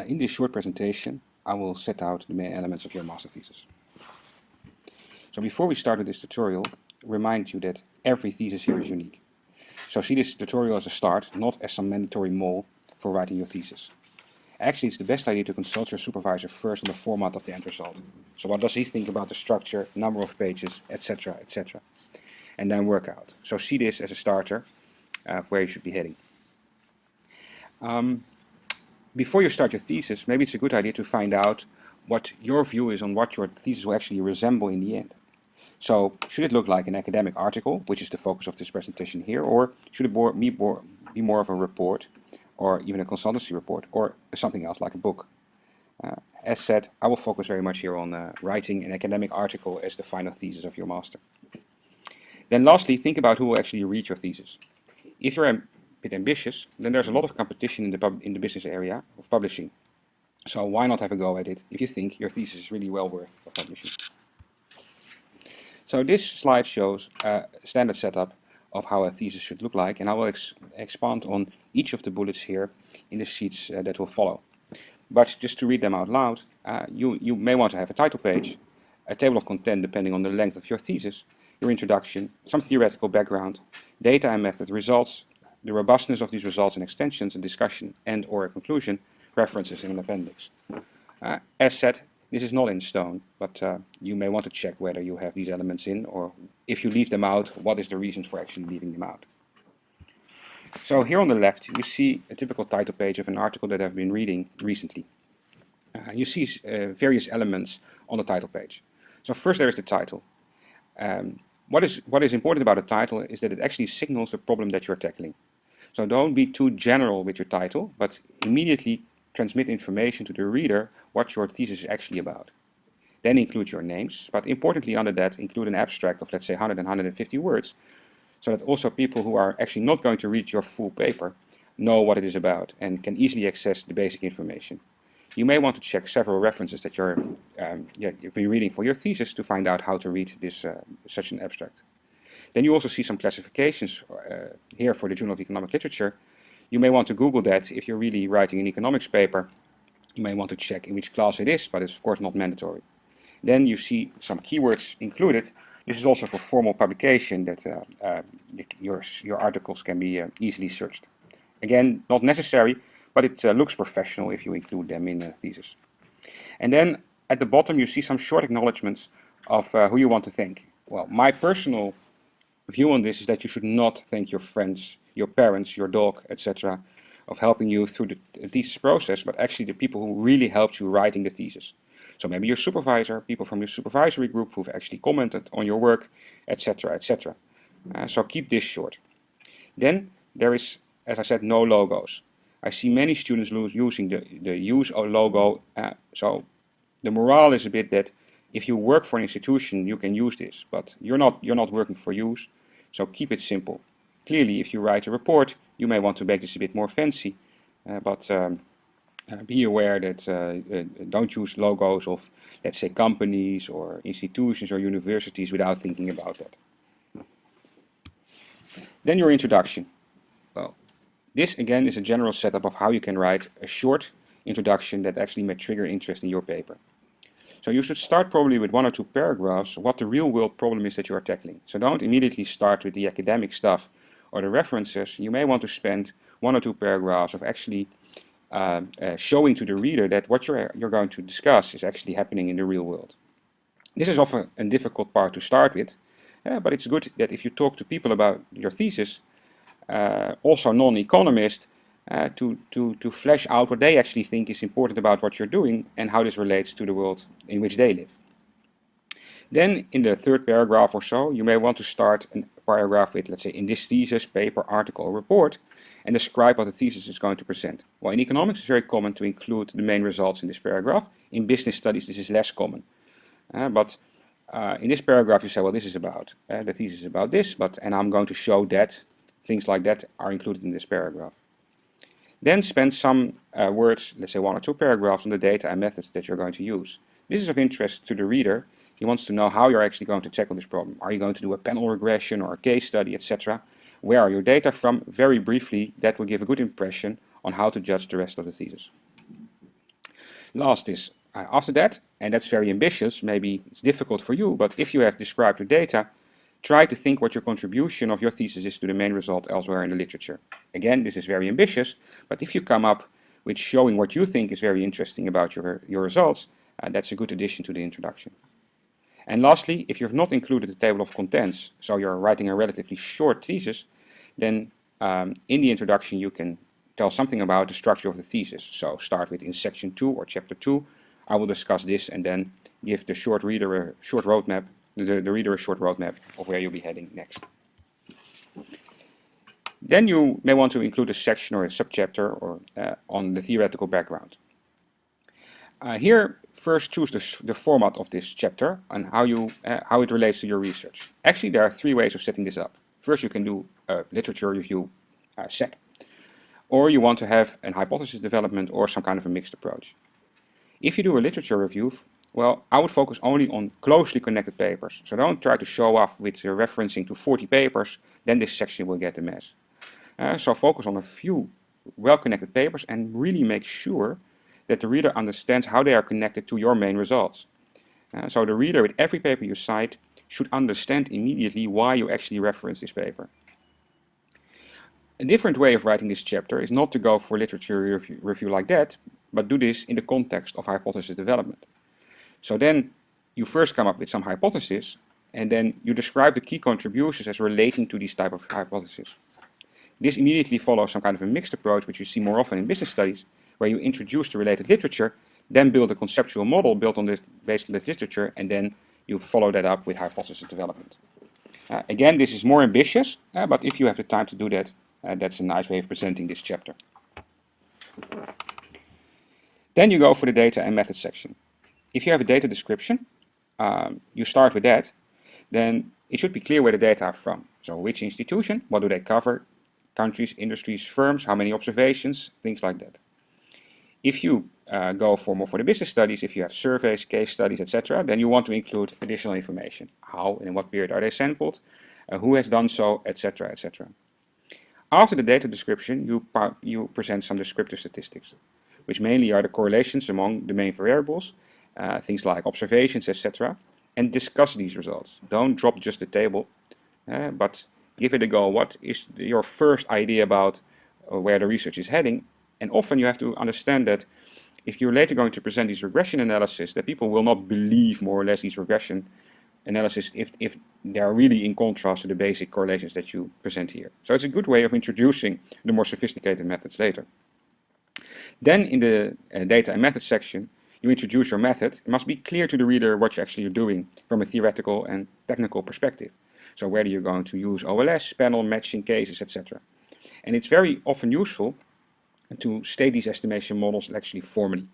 In this short presentation, I will set out the main elements of your master thesis. So before we start with this tutorial, remind you that every thesis here is unique. So see this tutorial as a start, not as some mandatory mold for writing your thesis. Actually, it's the best idea to consult your supervisor first on the format of the end result. So what does he think about the structure, number of pages, etc., etc. And then work out. So see this as a starter where you should be heading. Before you start your thesis, maybe it's a good idea to find out what your view is on what your thesis will actually resemble in the end. So should it look like an academic article, which is the focus of this presentation here, or should it be more of a report, or even a consultancy report, or something else like a book? As said, I will focus very much here on writing an academic article as the final thesis of your master. Then lastly, think about who will actually read your thesis. If you're a bit ambitious, then there's a lot of competition in the business area of publishing. So why not have a go at it if you think your thesis is really well worth of publishing? So this slide shows a standard setup of how a thesis should look like, and I will expand on each of the bullets here in the sheets that will follow. But just to read them out loud, you may want to have a title page, a table of content depending on the length of your thesis, your introduction, some theoretical background, data and method, results, the robustness of these results and extensions, a discussion and or a conclusion, references in an appendix. As said, this is not in stone, but you may want to check whether you have these elements in, or if you leave them out, what is the reason for actually leaving them out. So here on the left, you see a typical title page of an article that I've been reading recently. You see various elements on the title page. So first there is the title. What is important about a title is that it actually signals the problem that you're tackling. So don't be too general with your title, but immediately transmit information to the reader what your thesis is actually about. Then include your names, but importantly under that include an abstract of, let's say, 100 and 150 words, so that also people who are actually not going to read your full paper know what it is about and can easily access the basic information. You may want to check several references that you've been reading for your thesis to find out how to read this such an abstract. Then you also see some classifications here for the Journal of Economic Literature. You may want to Google that if you're really writing an economics paper. You may want to check in which class it is, but it's of course not mandatory. Then you see some keywords included. This is also for formal publication that your articles can be easily searched. Again, not necessary, but it looks professional if you include them in a thesis. And then at the bottom you see some short acknowledgements of who you want to thank. Well, my personal view on this is that you should not thank your friends, your parents, your dog, etc. of helping you through the thesis process, but actually the people who really helped you writing the thesis. So maybe your supervisor, people from your supervisory group who've actually commented on your work, etc., etc. So keep this short. Then there is, as I said, no logos. I see many students using the use of logo. So the morale is a bit that if you work for an institution, you can use this, but you're not working for use. So keep it simple. Clearly, if you write a report, you may want to make this a bit more fancy, but be aware that don't use logos of, let's say, companies or institutions or universities without thinking about that. Then your introduction. Well, this again is a general setup of how you can write a short introduction that actually may trigger interest in your paper. So you should start probably with 1 or 2 paragraphs what the real world problem is that you are tackling. So don't immediately start with the academic stuff or the references. You may want to spend 1 or 2 paragraphs of actually showing to the reader that what you're going to discuss is actually happening in the real world. This is often a difficult part to start with, but it's good that if you talk to people about your thesis, also non-economists, to flesh out what they actually think is important about what you're doing and how this relates to the world in which they live. Then in the 3rd paragraph or so, you may want to start a paragraph with, let's say, in this thesis, paper, article, or report, and describe what the thesis is going to present. Well, in economics it's very common to include the main results in this paragraph. In business studies this is less common. But in this paragraph you say, well, this is about, the thesis is about this, and I'm going to show that, things like that are included in this paragraph. Then spend some words, let's say 1 or 2 paragraphs on the data and methods that you're going to use. This is of interest to the reader. He wants to know how you're actually going to tackle this problem. Are you going to do a panel regression or a case study, etc.? Where are your data from? Very briefly, that will give a good impression on how to judge the rest of the thesis. Last is, after that, and that's very ambitious, maybe it's difficult for you, but if you have described your data, try to think what your contribution of your thesis is to the main result elsewhere in the literature. Again, this is very ambitious, but if you come up with showing what you think is very interesting about your results, that's a good addition to the introduction. And lastly, if you have not included the table of contents, so you're writing a relatively short thesis, then in the introduction you can tell something about the structure of the thesis. So start with in section 2 or chapter 2, I will discuss this, and then give the short reader a short roadmap, the reader a short roadmap of where you'll be heading next. Then you may want to include a section or a subchapter or on the theoretical background. Here, first choose the format of this chapter and how it relates to your research. Actually, there are 3 ways of setting this up. First, you can do a literature review sec, or you want to have an hypothesis development or some kind of a mixed approach. If you do a literature review, well, I would focus only on closely connected papers. So don't try to show off with referencing to 40 papers, then this section will get a mess. So focus on a few well-connected papers and really make sure that the reader understands how they are connected to your main results. So the reader with every paper you cite should understand immediately why you actually reference this paper. A different way of writing this chapter is not to go for literature review like that, but do this in the context of hypothesis development. So then you first come up with some hypothesis, and then you describe the key contributions as relating to these type of hypotheses. This immediately follows some kind of a mixed approach, which you see more often in business studies, where you introduce the related literature, then build a conceptual model based on this literature, and then you follow that up with hypothesis development. Again, this is more ambitious, but if you have the time to do that, that's a nice way of presenting this chapter. Then you go for the data and method section. If you have a data description, you start with that, then it should be clear where the data are from. So which institution, what do they cover, countries, industries, firms, how many observations, things like that. If you go for more for the business studies, if you have surveys, case studies, etc., then you want to include additional information. How and in what period are they sampled, who has done so, etc., etc. After the data description, you present some descriptive statistics, which mainly are the correlations among the main variables, things like observations, etc., and discuss these results. Don't drop just the table, but give it a go. What is your first idea about where the research is heading? And often you have to understand that if you're later going to present these regression analysis, that people will not believe more or less these regression analysis if they are really in contrast to the basic correlations that you present here. So it's a good way of introducing the more sophisticated methods later. Then in the data and method section, you introduce your method. It must be clear to the reader what you actually are doing from a theoretical and technical perspective. So whether you're going to use OLS, panel, matching cases, etc. And it's very often useful to state these estimation models actually formally.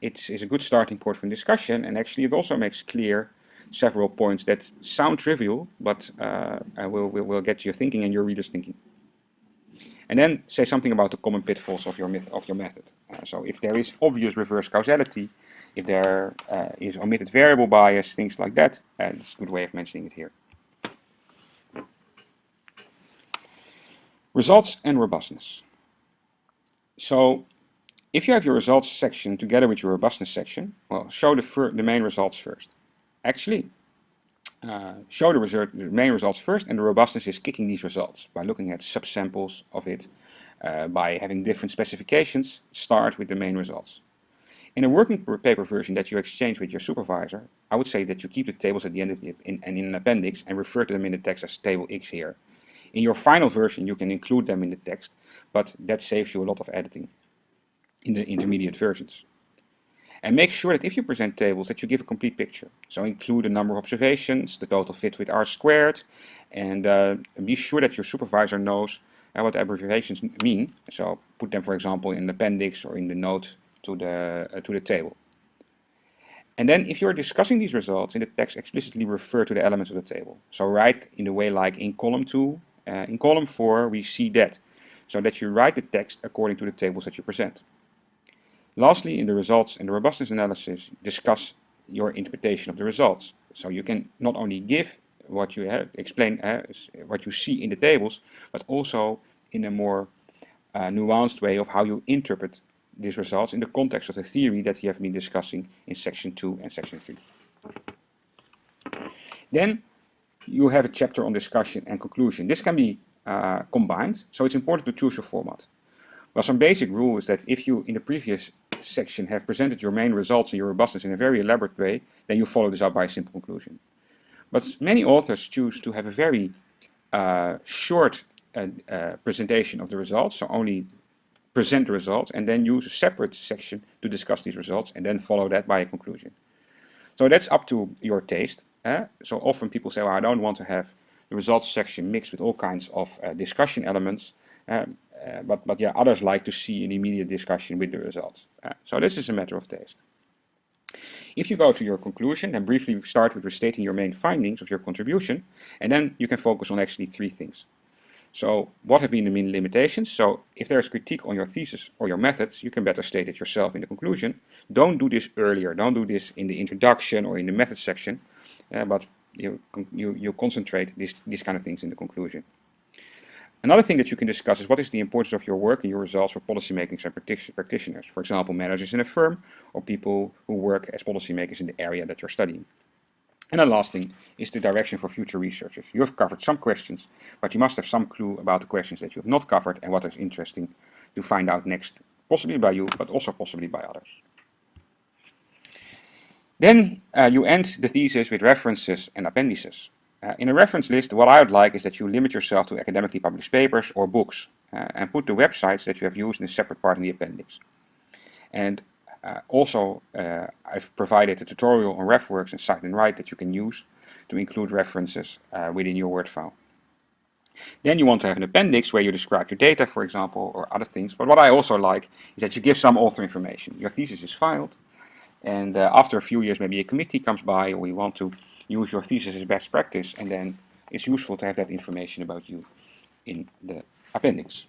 It is a good starting point for discussion, and actually it also makes clear several points that sound trivial, but will get your thinking and your readers thinking. And then say something about the common pitfalls of your method. So if there is obvious reverse causality, if there is omitted variable bias, things like that, it's a good way of mentioning it here. Results and robustness. So if you have your results section together with your robustness section, well, show the main results first. Actually, show the main results first, and the robustness is kicking these results by looking at subsamples of it, by having different specifications. Start with the main results. In a working paper version that you exchange with your supervisor, I would say that you keep the tables at the end of it in an appendix and refer to them in the text as table X here. In your final version, you can include them in the text, but that saves you a lot of editing in the intermediate versions. And make sure that if you present tables that you give a complete picture. So include the number of observations, the total fit with R squared, and be sure that your supervisor knows what abbreviations mean. So put them, for example, in the appendix or in the note to the table. And then if you're discussing these results in the text, explicitly refer to the elements of the table. So write in the way like in column 2, in column 4 we see that, so that you write the text according to the tables that you present. Lastly, in the results and the robustness analysis, discuss your interpretation of the results. So you can not only give what you have, explain what you see in the tables, but also in a more nuanced way of how you interpret these results in the context of the theory that we have been discussing in section 2 and section 3. Then you have a chapter on discussion and conclusion. This can be combined, so it's important to choose your format. Well, some basic rule is that if you, in the previous section, have presented your main results and your robustness in a very elaborate way, then you follow this up by a simple conclusion. But many authors choose to have a very short presentation of the results, so only present the results, and then use a separate section to discuss these results, and then follow that by a conclusion. So that's up to your taste. So often people say, well, I don't want to have the results section mixed with all kinds of discussion elements, but yeah, others like to see an immediate discussion with the results. So this is a matter of taste. If you go to your conclusion, then briefly start with restating your main findings of your contribution, and then you can focus on actually 3 things. So what have been the main limitations? So if there's critique on your thesis or your methods, you can better state it yourself in the conclusion. Don't do this earlier. Don't do this in the introduction or in the methods section, but you concentrate these kind of things in the conclusion. Another thing that you can discuss is what is the importance of your work and your results for policymakers and practitioners. For example, managers in a firm or people who work as policymakers in the area that you're studying. And the last thing is the direction for future researchers. You have covered some questions, but you must have some clue about the questions that you have not covered and what is interesting to find out next, possibly by you, but also possibly by others. Then you end the thesis with references and appendices. In a reference list, what I would like is that you limit yourself to academically published papers or books, and put the websites that you have used in a separate part in the appendix. And also, I've provided a tutorial on RefWorks and Cite and Write that you can use to include references within your Word file. Then you want to have an appendix where you describe your data, for example, or other things. But what I also like is that you give some author information. Your thesis is filed, and after a few years, maybe a committee comes by, or we want to use your thesis as best practice, and then it's useful to have that information about you in the appendix.